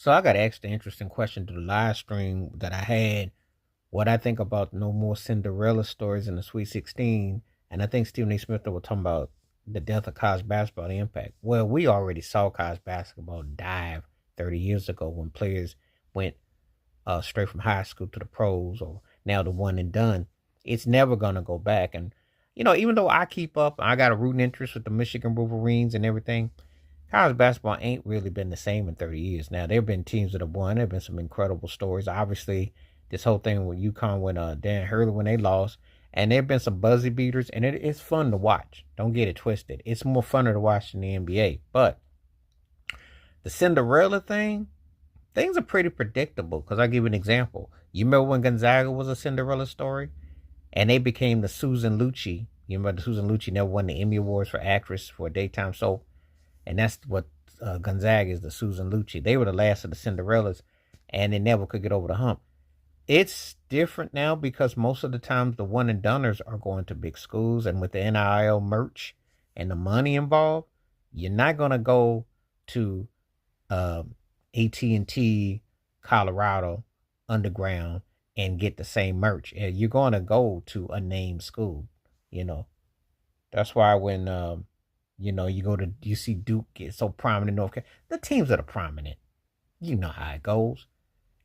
So I got asked an interesting question to the live stream that I had. What I think about no more Cinderella stories in the Sweet 16, and I think Stephen A. Smith was talking about the death of college basketball, the impact. Well, we already saw college basketball dive 30 years ago when players went straight from high school to the pros, or now the one and done. It's never gonna go back. And even though I keep up, I got a rooting interest with the Michigan Wolverines and everything. College basketball ain't really been the same in 30 years. Now, there have been teams that have won. There have been some incredible stories. Obviously, this whole thing with UConn when Dan Hurley when they lost. And there have been some buzzy beaters, and it's fun to watch. Don't get it twisted. It's more fun to watch than the NBA. But the Cinderella thing, things are pretty predictable. Because I'll give you an example. You remember when Gonzaga was a Cinderella story? And they became the Susan Lucci. You remember Susan Lucci never won the Emmy Awards for actress for a daytime soap? And that's what Gonzaga is, the Susan Lucci. They were the last of the Cinderellas, and they never could get over the hump. It's different now because most of the times the one and doners are going to big schools, and with the NIL merch and the money involved, you're not gonna go to uh, AT&T Colorado underground and get the same merch. You're going to go to a named school. You know that's why when you go to you see Duke get so prominent in North Carolina. The teams that are prominent, you know how it goes.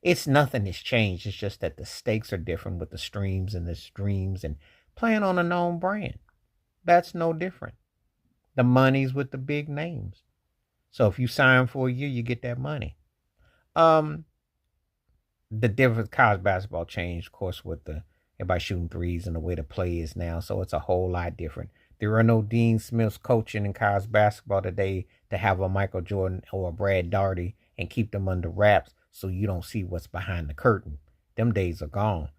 It's nothing has changed. It's just that the stakes are different with the streams and the streams and playing on a known brand. That's no different. The money's with the big names. So if you sign for a year, you get that money. Um, the difference college basketball changed, of course, with the everybody shooting threes and the way the play is now. So it's a whole lot different. There are no Dean Smiths coaching in college basketball today to have a Michael Jordan or a Brad Daugherty and keep them under wraps so you don't see what's behind the curtain. Them days are gone.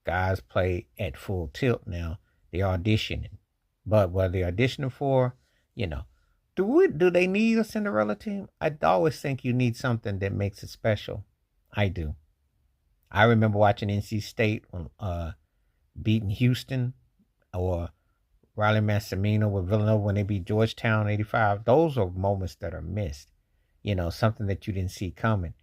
Guys play at full tilt now. They're auditioning. But what they're auditioning for, you know, do they need a Cinderella team? I always think you need something that makes it special. I do. I remember watching NC State when beating Houston, or Riley Massimino with Villanova when they beat Georgetown 85. Those are moments that are missed. Something that you didn't see coming.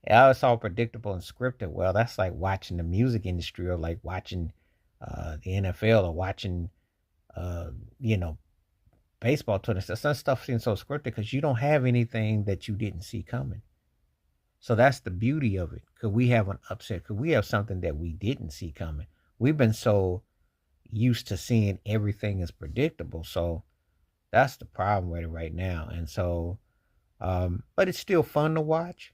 Yeah, it's all predictable and scripted. Well, that's like watching the music industry, or like watching the NFL, or watching, uh, you know, baseball tournaments. Some stuff seems so scripted because you don't have anything that you didn't see coming. So that's the beauty of it. Could we have an upset? Could we have something that we didn't see coming? We've been so used to seeing everything as predictable. So that's the problem with it right now. And so, but it's still fun to watch.